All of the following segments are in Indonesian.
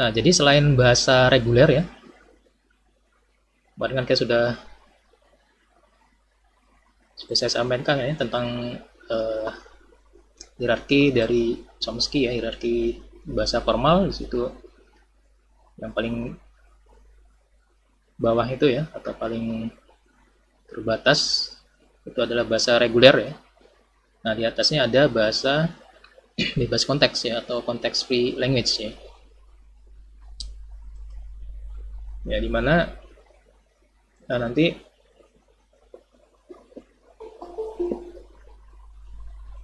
Nah, jadi selain bahasa reguler ya, kemarin kan kayak sudah saya sampaikan ya tentang uh, hierarki dari Chomsky ya, hierarki bahasa formal di situ yang paling bawah itu ya, atau paling terbatas itu adalah bahasa reguler ya. Nah, di atasnya ada bahasa bebas konteks ya, atau context free language ya. Ya, dimana nanti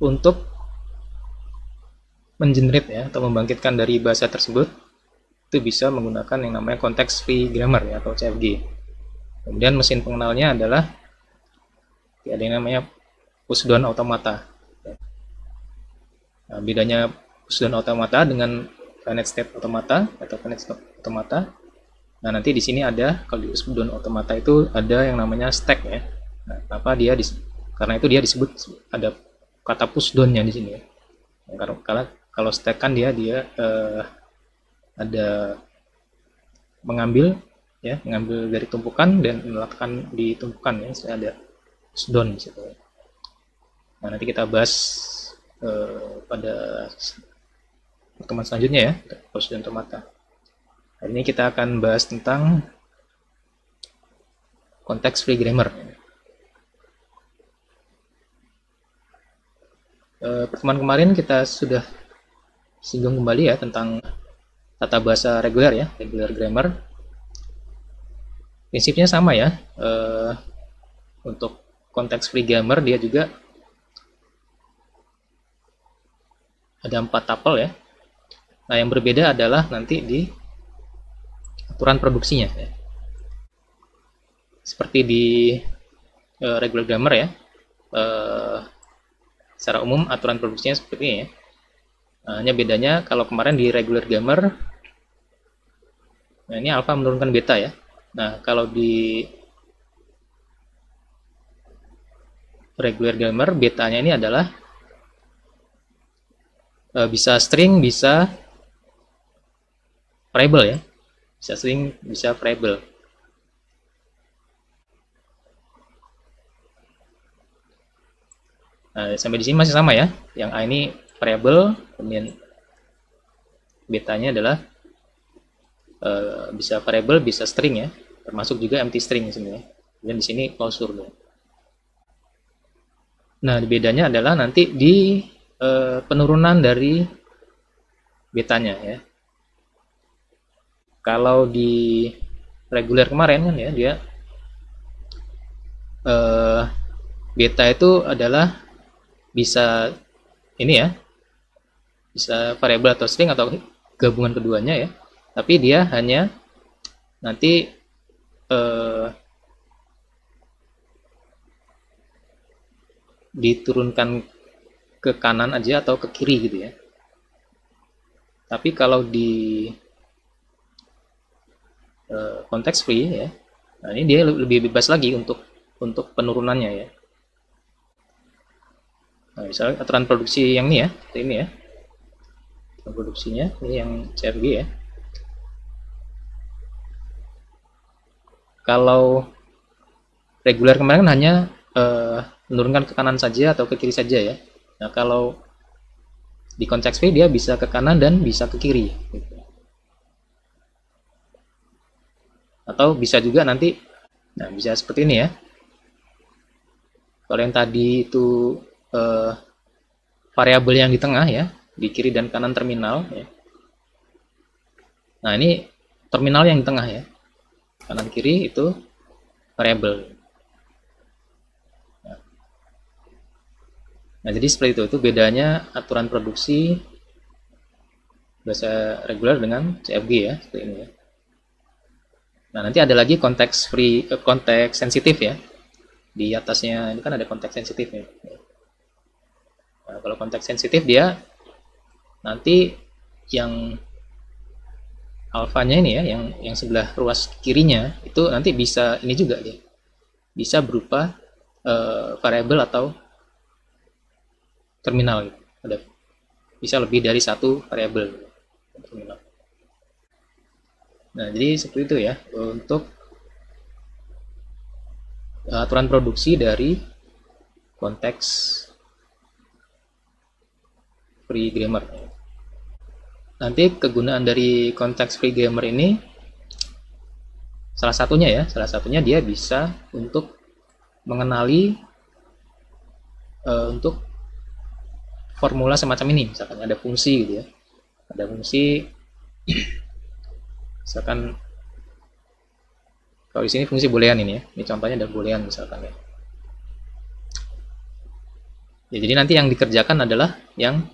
untuk mengenerate ya, atau membangkitkan dari bahasa tersebut itu bisa menggunakan yang namanya context free grammar ya, atau CFG. Kemudian mesin pengenalnya adalah ada yang namanya pushdown automata. Nah, bedanya pushdown automata dengan finite state automata atau finite state automata. Nah, nanti di sini ada, kalau di pushdown automata itu ada yang namanya stack ya. Nah, apa dia karena itu dia disebut ada kata pushdown-nya di sini ya. Karena kalau stack kan dia ada mengambil dari tumpukan dan meletakkan di tumpukan ya, saya ada pushdown di situ. Nah, nanti kita bahas pada pertemuan selanjutnya ya, pushdown automata. Hari ini kita akan bahas tentang context free grammar. Pertemuan kemarin kita sudah singgung kembali ya tentang tata bahasa reguler ya, regular grammar. Prinsipnya sama ya. Untuk context free grammar dia juga ada 4 tuple ya. Nah, yang berbeda adalah nanti di aturan produksinya ya. Seperti di regular grammar ya, secara umum aturan produksinya seperti ini ya. Hanya bedanya kalau kemarin di regular grammar, nah ini alpha menurunkan beta ya. Nah, kalau di regular grammar, betanya ini adalah bisa string, bisa variable ya. Bisa string, bisa variable. Nah, sampai di sini masih sama ya. Yang A ini variable, kemudian betanya adalah bisa variable, bisa string ya, termasuk juga empty string di sini ya. Dan di sini closure. Nah, bedanya adalah nanti di penurunan dari betanya ya. Kalau di reguler kemarin kan ya, dia beta itu adalah bisa ini ya, bisa variable atau string atau gabungan keduanya ya, tapi dia hanya nanti diturunkan ke kanan aja atau ke kiri gitu ya. Tapi kalau di context free ya, nah ini dia lebih bebas lagi untuk penurunannya ya. Nah, misalnya aturan produksi yang ini ya, ini ya, aturan produksinya ini yang CFG ya. Kalau reguler kemarin hanya menurunkan ke kanan saja atau ke kiri saja ya. Nah, kalau di context free dia bisa ke kanan dan bisa ke kiri. Gitu. Atau bisa juga nanti, nah bisa seperti ini ya. Kalau yang tadi itu variabel yang di tengah ya, di kiri dan kanan terminal ya. Nah, ini terminal yang di tengah ya. Kanan kiri itu variabel. Nah, jadi seperti itu bedanya aturan produksi bahasa reguler dengan CFG ya, seperti ini ya. Nah, nanti ada lagi konteks free, konteks sensitif ya. Di atasnya ini kan ada konteks sensitif ya. Nah, kalau konteks sensitif dia nanti yang alfanya ini ya, yang sebelah ruas kirinya itu nanti bisa ini juga dia. Bisa berupa variabel atau terminal gitu. Ada bisa lebih dari satu variabel terminal. Nah, jadi seperti itu ya untuk aturan produksi dari konteks free grammar. Nanti kegunaan dari konteks free grammar ini salah satunya dia bisa untuk mengenali untuk formula semacam ini, misalkan ada fungsi gitu ya, ada fungsi misalkan kalau di sini fungsi boolean ini ya, ini contohnya ada boolean misalkan ya. Ya, jadi nanti yang dikerjakan adalah yang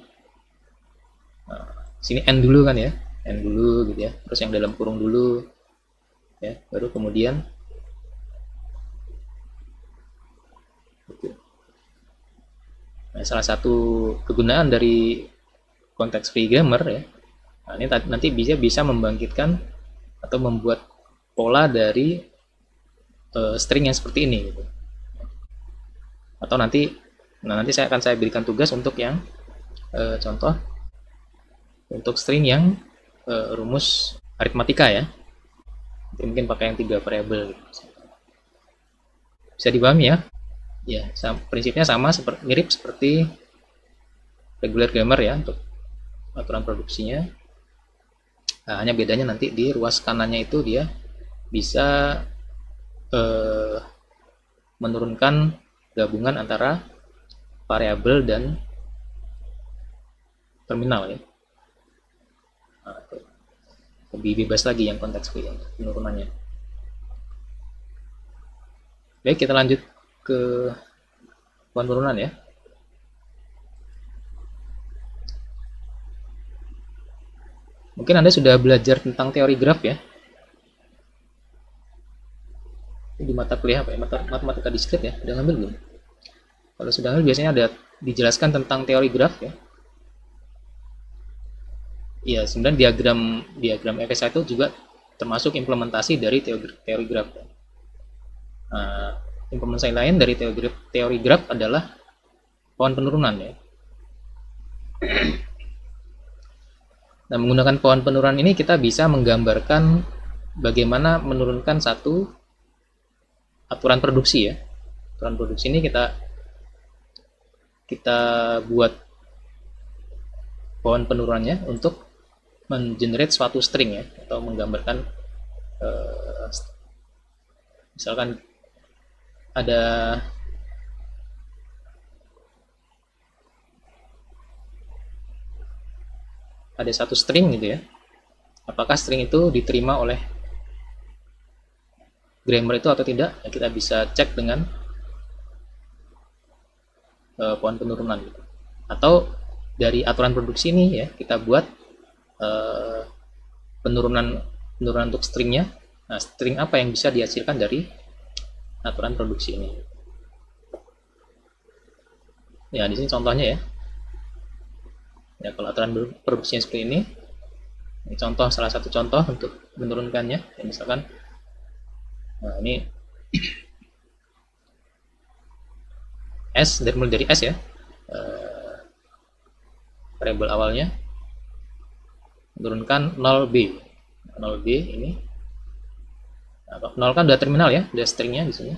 sini n dulu kan ya, n dulu gitu ya, terus yang dalam kurung dulu ya, baru kemudian gitu. Nah, salah satu kegunaan dari konteks free grammar ya, nah, ini nanti bisa membangkitkan atau membuat pola dari string yang seperti ini gitu. Atau nanti saya berikan tugas untuk yang contoh untuk string yang rumus aritmatika ya. Mungkin pakai yang 3 variabel gitu. Bisa dipahami ya? Ya, prinsipnya sama, mirip seperti regular grammar ya untuk aturan produksinya. Nah, hanya bedanya nanti di ruas kanannya itu dia bisa menurunkan gabungan antara variabel dan terminal ya. Nah, lebih bebas lagi yang konteks penurunannya. Baik, kita lanjut ke penurunan ya. Mungkin Anda sudah belajar tentang teori graf ya. Ini di mata kuliah apa ya? Matematika diskrit ya. Udah ngambil belum? Kalau sudah ngambil biasanya ada dijelaskan tentang teori graf ya. Iya, sebenarnya diagram FSA itu juga termasuk implementasi dari teori graf. Nah, implementasi lain dari teori graf adalah pohon penurunan ya. Nah, menggunakan pohon penurunan ini kita bisa menggambarkan bagaimana menurunkan satu aturan produksi ya. Aturan produksi ini kita buat pohon penurunannya untuk mengenerate suatu string ya, atau menggambarkan misalkan ada satu string gitu ya, apakah string itu diterima oleh grammar itu atau tidak ya, kita bisa cek dengan pohon penurunan gitu. Atau dari aturan produksi ini ya kita buat penurunan untuk stringnya. Nah, string apa yang bisa dihasilkan dari aturan produksi ini? Ya, di sini contohnya ya. Ya, kalau aturan produksinya seperti ini contoh, salah satu contoh untuk menurunkannya. Ya, misalkan, nah ini S, mulai dari S ya, variabel awalnya, menurunkan 0B. 0B ini, 0 kan udah terminal ya, udah stringnya di sini.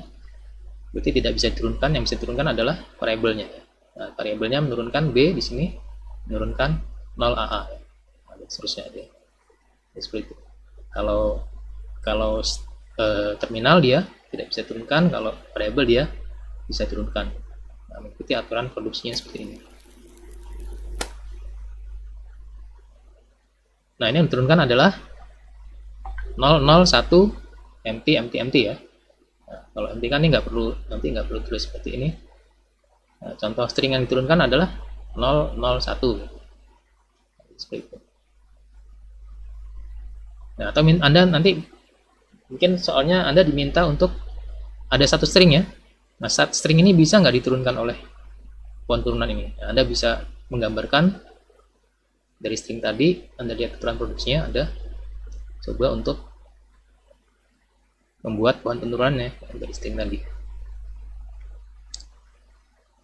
Berarti tidak bisa diturunkan, yang bisa diturunkan adalah variabelnya. Nah, variabelnya menurunkan B di sini, menurunkan 0 AA. Nah, seterusnya dia. Seperti itu. Kalau terminal dia tidak bisa turunkan, kalau variabel dia bisa turunkan. Nah, mengikuti aturan produksinya seperti ini. Nah, ini yang diturunkan adalah 0, 0, 1, empty ya. Nah, kalau empty kan ini nggak perlu tulis seperti ini. Nah, contoh string yang diturunkan adalah 0, 0, 1. Seperti itu. Nah, atau Anda nanti mungkin soalnya Anda diminta untuk ada satu string ya. Nah, string ini bisa nggak diturunkan oleh pohon turunan ini? Nah, Anda bisa menggambarkan dari string tadi, Anda lihat aturan produksinya, Anda coba untuk membuat pohon penurunannya dari string tadi.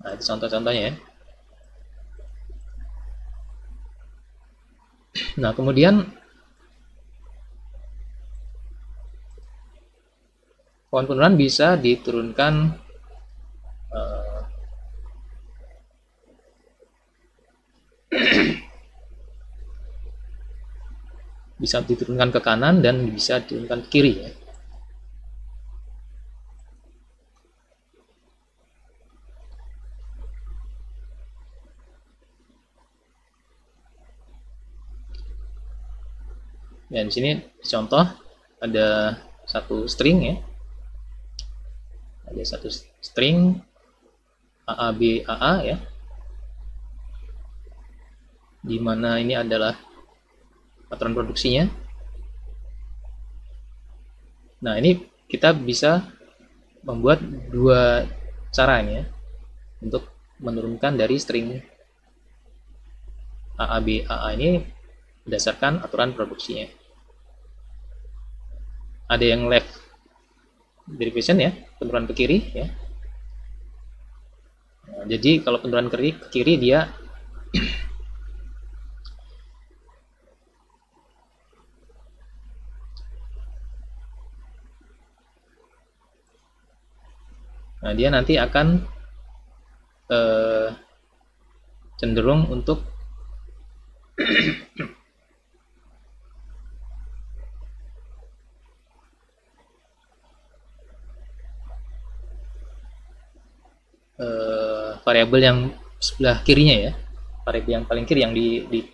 Nah, itu contoh-contohnya ya. Nah, kemudian Pohon penurunan bisa diturunkan bisa diturunkan ke kanan dan bisa diturunkan ke kiri ya. Dan di sini contoh ada satu string ya. Ada satu string AAB AA ya. Di mana ini adalah aturan produksinya. Nah, ini kita bisa membuat dua cara ini ya untuk menurunkan dari string AAB AA ini berdasarkan aturan produksinya. Ada yang left derivation ya, penurunan ke kiri ya. Nah, jadi kalau penurunan ke kiri dia nah, dia nanti akan cenderung untuk variabel yang sebelah kirinya ya, variabel yang paling kiri yang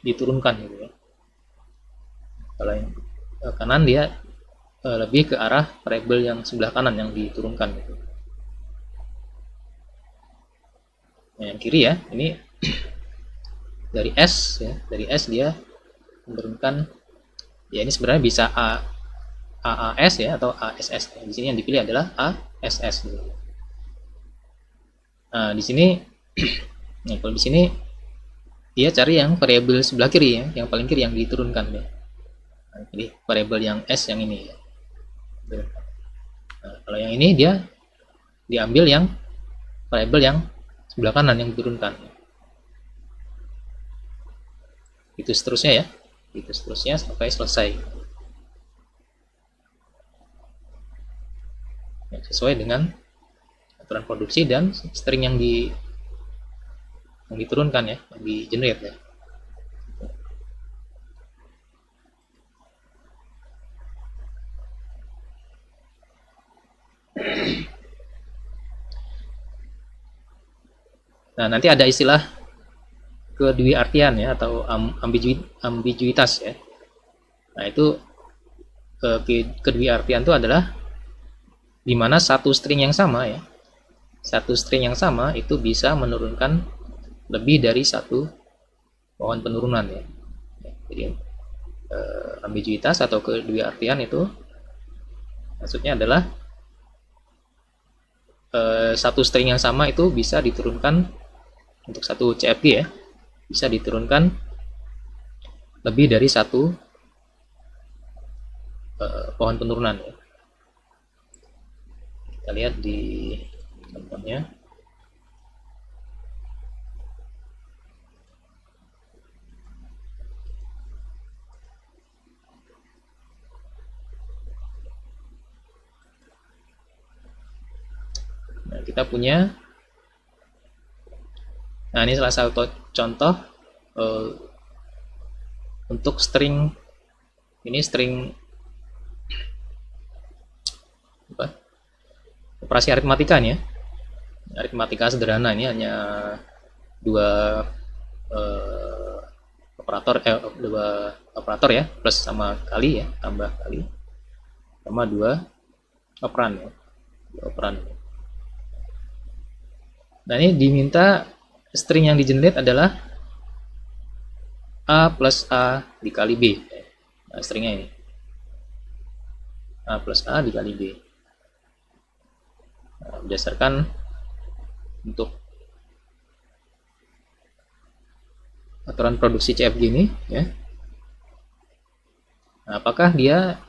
diturunkan gitu ya. Kalau yang kanan dia lebih ke arah variabel yang sebelah kanan yang diturunkan gitu. Nah, yang kiri ya, ini dari S ya, dari S dia menurunkan ya, ini sebenarnya bisa AAS ya atau ASS. Di sini yang dipilih adalah ASS gitu. Nah, di sini nah, kalau di sini dia cari yang variabel sebelah kiri ya, yang paling kiri yang diturunkan ya. Nah, jadi variabel yang S yang ini ya. Nah, kalau yang ini dia diambil yang variabel yang sebelah kanan yang diturunkan. Itu seterusnya ya. Itu seterusnya sampai selesai. Ya, sesuai dengan aturan produksi dan string yang diturunkan ya, yang di generate ya. Nah, nanti ada istilah kedwiartian ya atau ambiguitas ya. Nah, itu kedwiartian itu adalah di mana satu string yang sama ya. Satu string yang sama itu bisa menurunkan lebih dari satu pohon penurunan ya. Jadi ambiguitas atau kedwiartian itu maksudnya adalah satu string yang sama itu bisa diturunkan untuk satu CFG ya, bisa diturunkan lebih dari satu pohon penurunan ya. Kita lihat di contohnya. Nah, kita punya, nah ini salah satu contoh untuk string, ini string apa? Operasi aritmatika nih ya. Aritmatika sederhana, ini hanya dua operator ya, plus sama kali ya, tambah kali sama dua operan ya, dua operan. Nah, ini diminta string yang di-generate adalah A plus A dikali B. Nah, stringnya ini A plus A dikali B. Nah, berdasarkan untuk aturan produksi CFG ini ya. Nah, apakah dia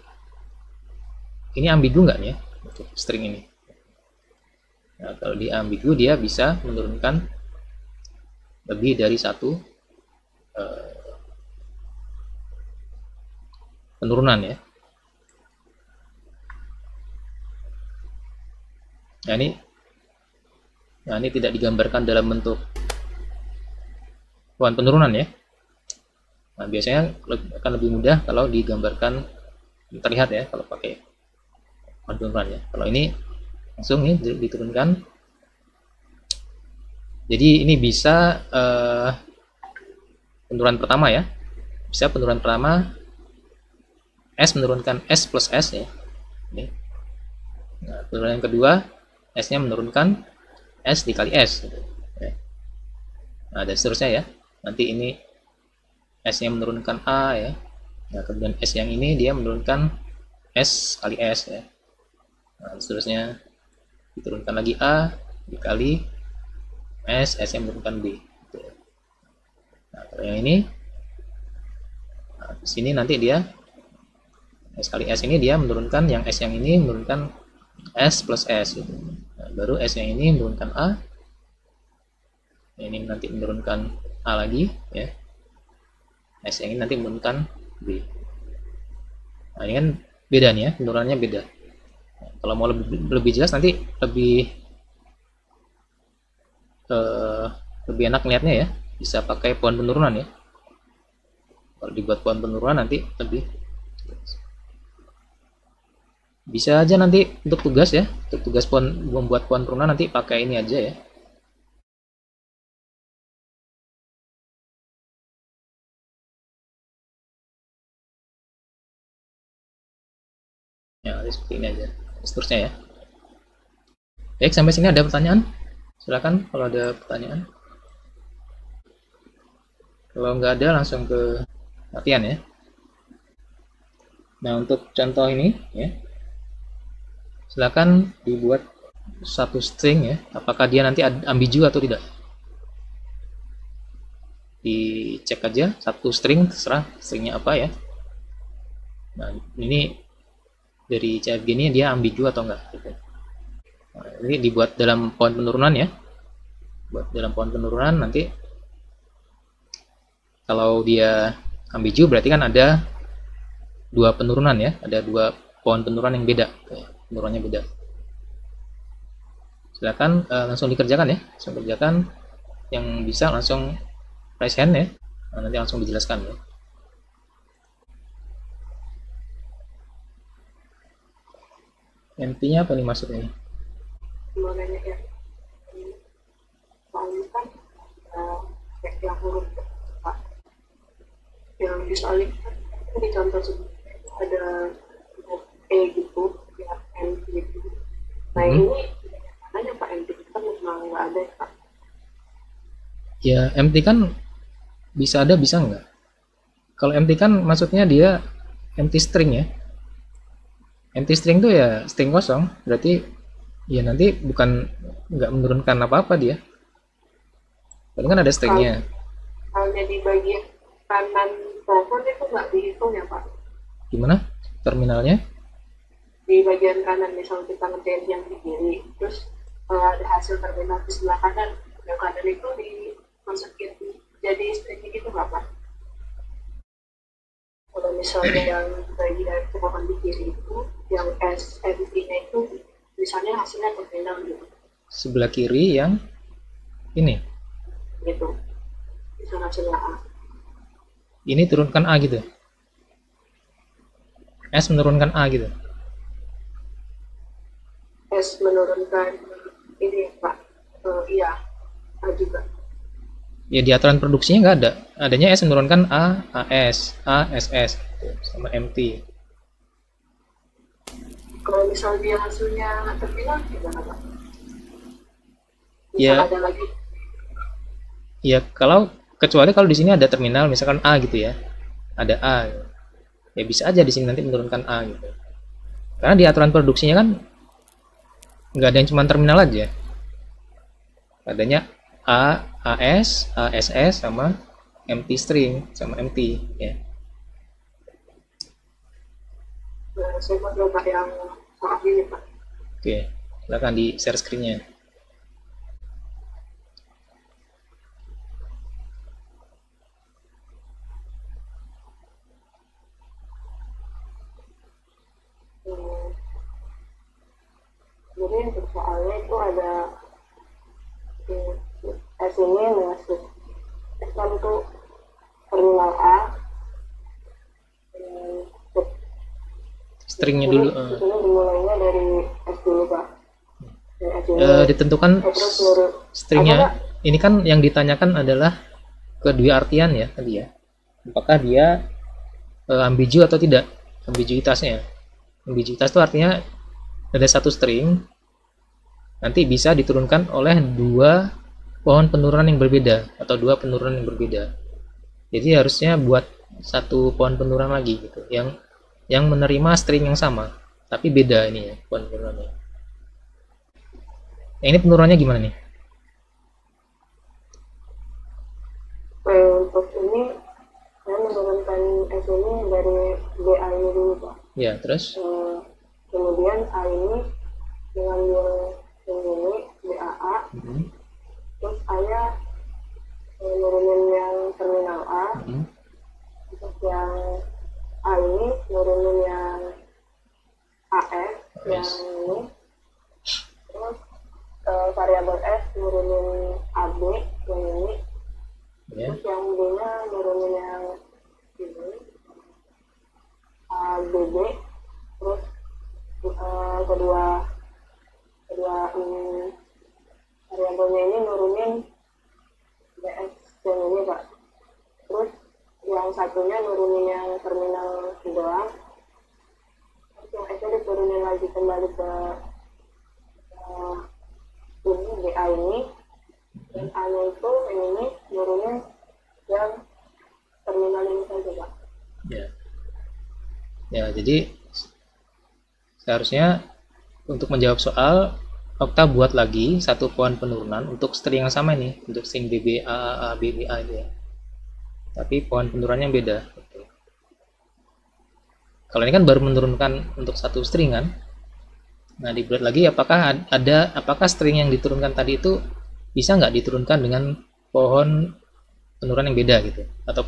ini ambigu nggak ya untuk string ini? Nah, kalau dia ambigu dia bisa menurunkan lebih dari satu penurunan ya. Nah ini tidak digambarkan dalam bentuk pohon penurunan ya. Nah, biasanya akan lebih mudah kalau digambarkan terlihat ya kalau pakai pohon penurunan ya. Kalau ini langsung nih diturunkan. Jadi ini bisa penurunan pertama ya. Bisa penurunan pertama S menurunkan S plus S ya. Ini. Nah, penurunan yang kedua S-nya menurunkan S dikali S gitu. Ya. Nah, dan seterusnya ya. Nanti ini S-nya menurunkan A ya. Nah, kemudian S yang ini dia menurunkan S kali S ya. Nah, seterusnya diturunkan lagi A dikali S yang menurunkan B. Gitu. Nah, kalau yang ini, nah, di sini nanti dia S kali S ini dia menurunkan yang S yang ini menurunkan S plus S. Gitu. Nah, baru S yang ini menurunkan A. Ini nanti menurunkan A lagi ya. S yang ini nanti menurunkan B. Nah, ini kan beda nih ya, penurunannya beda. Nah, kalau mau lebih jelas nanti lebih enak lihatnya ya, bisa pakai pohon penurunan ya. Kalau dibuat pohon penurunan nanti lebih bisa aja nanti untuk tugas ya, untuk tugas membuat pohon penurunan nanti pakai ini aja ya. Ya, seperti ini aja. Seterusnya ya. Baik, sampai sini ada pertanyaan? Silakan kalau ada pertanyaan. Kalau nggak ada langsung ke latihan ya. Nah, untuk contoh ini ya. Silakan dibuat satu string ya. Apakah dia nanti ambigu atau tidak? Dicek aja satu string, terserah stringnya apa ya. Nah, ini dari CFG ini dia ambigu atau enggak gitu. Nah, ini dibuat dalam pohon penurunan ya. Buat dalam pohon penurunan nanti kalau dia ambigu berarti kan ada dua penurunan ya, ada dua pohon penurunan yang beda, penurunannya beda. Silakan langsung dikerjakan ya, langsung kerjakan, yang bisa langsung raise hand ya. Nah, nanti langsung dijelaskan ya. Intinya apa nih maksudnya? Sebenarnya ya, soalnya kan yang huruf yang soalnya kan di contoh ada E gitu, ya N gitu. Nah ini makanya Pak N kan memang nggak ada ya Pak. Ya empty kan bisa ada bisa nggak? Kalau empty kan maksudnya dia empty string ya. Empty string tuh ya string kosong, berarti ya nanti bukan nggak menurunkan apa-apa dia. Paling kan ada stringnya. Kalau di bagian kanan telepon itu nggak dihitung ya Pak? Gimana terminalnya? Di bagian kanan misal kita ngerjain yang di kiri, terus ada hasil terminal di sebelah kanan, yang kanan itu dimasukin jadi string gitu nggak Pak? Kalau misalnya yang bagian telepon di kiri itu, yang SMT-nya itu misalnya hasilnya terminal gitu. Sebelah kiri yang ini. Gitu. Bisa hasilnya A. Ini turunkan A gitu. S menurunkan A gitu. S menurunkan ini Pak. Iya, A juga. Ya di aturan produksinya nggak ada. Adanya S menurunkan A, AS, ASS sama MT. Kalau misal dia hasilnya terminal gimana Pak? Misal Ya, ada lagi. ya kalau kecuali kalau di sini ada terminal misalkan A gitu ya. Ada A. Ya bisa aja di sini nanti menurunkan A gitu. Karena di aturan produksinya kan nggak ada yang cuma terminal aja. Adanya A, AS, ASS sama empty string sama empty ya. Saya mau coba yang soal ini Pak. Oke, silakan di share screen-nya. Jadi untuk soalnya itu ada S ini masuk Islam itu terminal A stringnya dulu. Di sini dimulainya dari S dulu Pak. Ditentukan stringnya. Ini kan yang ditanyakan adalah kedua artian ya tadi ya. Apakah dia ambigu atau tidak, ambiguitasnya. Ambiguitas itu artinya ada satu string nanti bisa diturunkan oleh dua pohon penurunan yang berbeda atau dua penurunan yang berbeda. Jadi harusnya buat satu pohon penurunan lagi gitu yang menerima string yang sama tapi beda ini ya pohon penurunannya. Yang ini penurunannya gimana nih? Untuk ini saya menurunkan S ini dari BA ini dulu Pak. Ya, terus? Kemudian A ini mengambil yang ini BAA. Terus A-nya nurunin yang terminal A. Terus yang A ini nurunin yang AS yang ini. Terus variabel S nurunin AB yang ini. Terus yang B-nya nurunin yang ini ABB. Terus kedua variabelnya ini nurunin BS yang ini Pak. Terus yang satunya nurunin yang terminal doang. Terus yang S nya diturunin lagi kembali ke ini BA ini. Dan A nya itu yang ini nurunin yang terminal ini saja Pak. Ya, jadi seharusnya untuk menjawab soal Okta buat lagi satu pohon penurunan untuk string yang sama nih, untuk string BB AAA BBA itu ya. Tapi pohon penurunannya yang beda. Kalau ini kan baru menurunkan untuk satu string kan. Nah, dibuat lagi apakah string yang diturunkan tadi itu bisa nggak diturunkan dengan pohon penurunan yang beda gitu, atau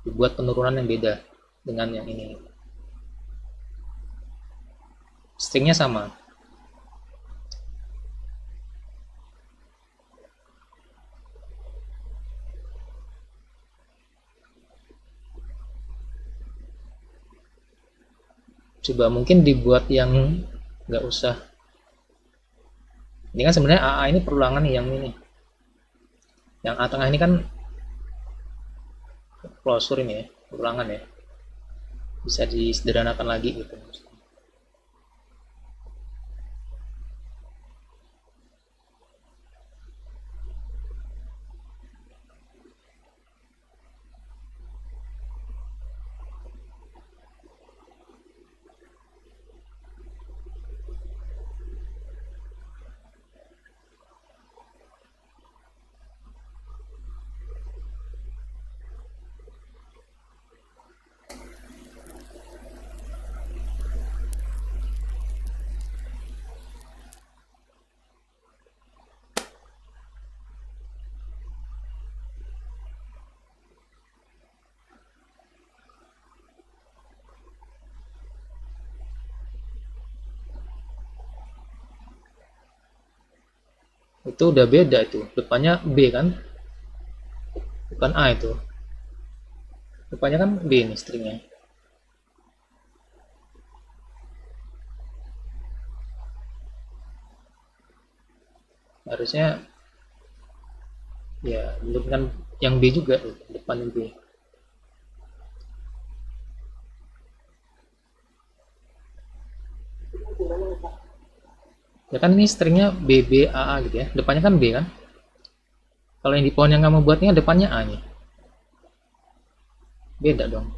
dibuat penurunan yang beda dengan yang ini. Stringnya sama. Coba mungkin dibuat yang nggak usah. Ini kan sebenarnya AA ini perulangan nih yang ini. Yang A tengah ini kan closure ini ya, perulangan ya. Bisa disederhanakan lagi gitu. Itu udah beda itu, depannya B kan, bukan A itu, depannya kan B nih stringnya. Harusnya ya belum kan yang B juga, depan B. Ya kan ini stringnya BBAA gitu ya, depannya kan B kan. Kalau yang di pohon yang kamu buatnya depannya A nya, beda dong.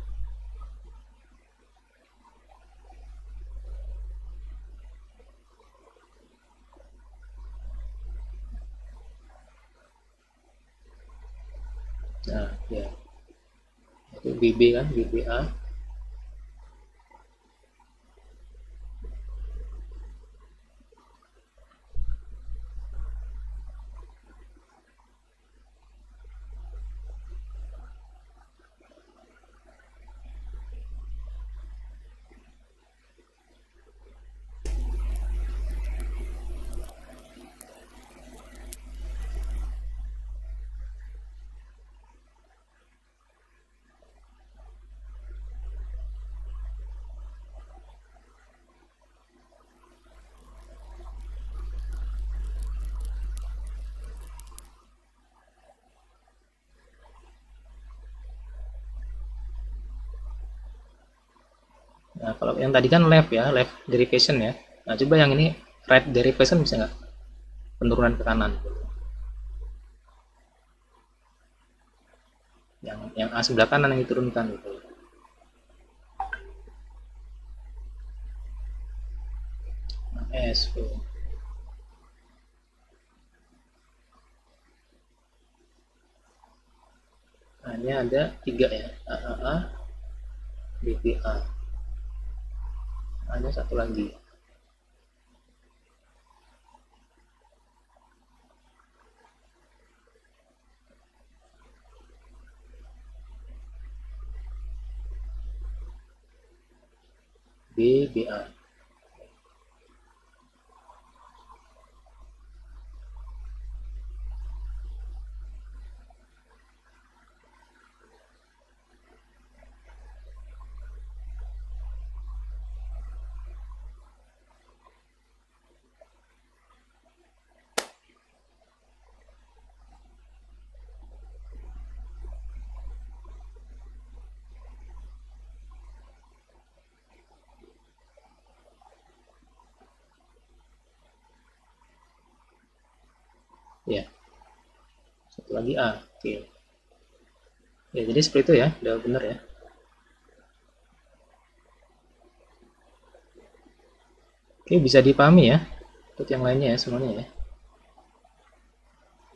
Nah ya, itu BB kan, BBA. Nah, kalau yang tadi kan left ya, left derivation ya. Nah, coba yang ini right derivation bisa nggak? Penurunan ke kanan. Yang A sebelah kanan yang diturunkan gitu. Nah, S. Nah, ini ada 3 ya. AAA, BPA. Ada satu lagi. BBA. Ya, satu lagi A. Oke. Ya, jadi seperti itu ya, udah benar ya. Oke, bisa dipahami ya untuk yang lainnya ya, semuanya ya.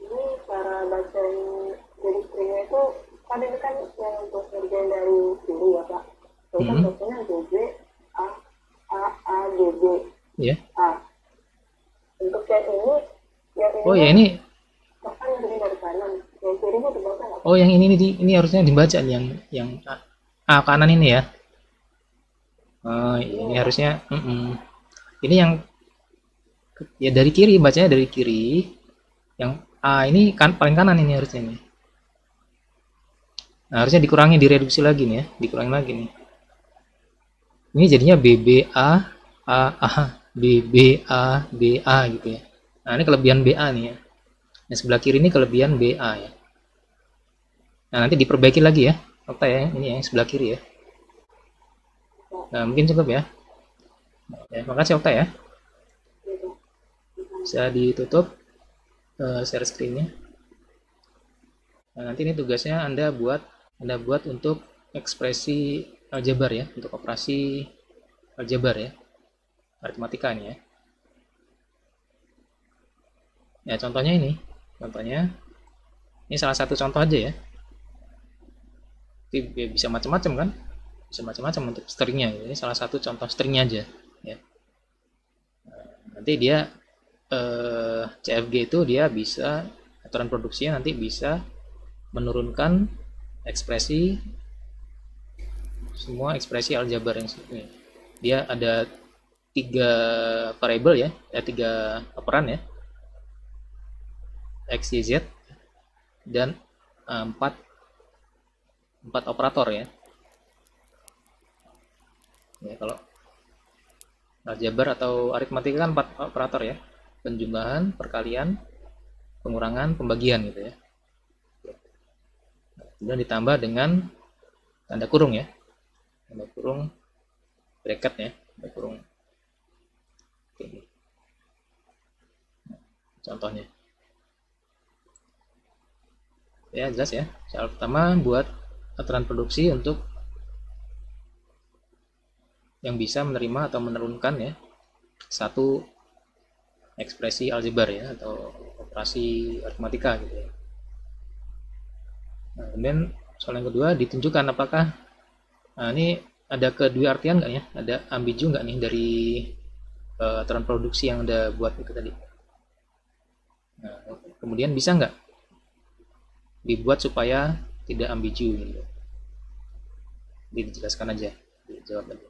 Ini cara baca jadi stringnya itu tadi kan yang untuk ngerjain dari kiri ya Pak. Itu kan bacanya BB A A A BB Ya. A. Untuk yang ini Oh ya, ini bahkan ngerjain dari kanan. Yang kirinya dibaca nggak? oh yang ini harusnya dibaca nih, yang A kanan ini ya. Oh, ini harusnya ini yang ya dari kiri, bacanya dari kiri. Yang A ini kan paling kanan ini harusnya nih. Nah, harusnya dikurangi, direduksi lagi nih ya, dikurangi lagi nih. Ini jadinya BBA A BBA BA gitu ya. Nah, ini kelebihan BA nih ya. Yang sebelah kiri ini kelebihan BA ya. Nah, nanti diperbaiki lagi ya. Apa ya, ini yang sebelah kiri ya. Nah, mungkin cukup ya. Ya, makasih Okta ya. Bisa ditutup share screen-nya. Nah, nanti ini tugasnya Anda buat untuk ekspresi aljabar ya, untuk operasi aljabar ya, aritmatika ini ya. Ya, contohnya ini salah satu contoh aja ya. Jadi bisa macam-macam kan, bisa macam-macam untuk stringnya. Ini salah satu contoh stringnya aja ya. Nanti dia CFG itu dia bisa, aturan produksinya nanti bisa menurunkan ekspresi, semua ekspresi aljabar yang ini. Dia ada 3 variabel ya, 3 operan ya, X, Y, Z, dan 4 operator ya. Ya, kalau aljabar atau aritmatika kan 4 operator ya, penjumlahan, perkalian, pengurangan, pembagian gitu ya. Kemudian ditambah dengan tanda kurung ya, tanda kurung bracket ya, tanda kurung. Oke. Contohnya ya, jelas ya. Cara pertama buat aturan produksi untuk yang bisa menerima atau menurunkan ya satu ekspresi aljabar ya, atau operasi aritmatika gitu ya. Nah, kemudian soal yang kedua ditunjukkan apakah ini ada kedua artian nggak ya, ada ambigu nggak nih dari aturan produksi yang Anda buat itu tadi. Nah, kemudian bisa nggak dibuat supaya tidak ambigu gitu. Dijelaskan aja, dijawab aja.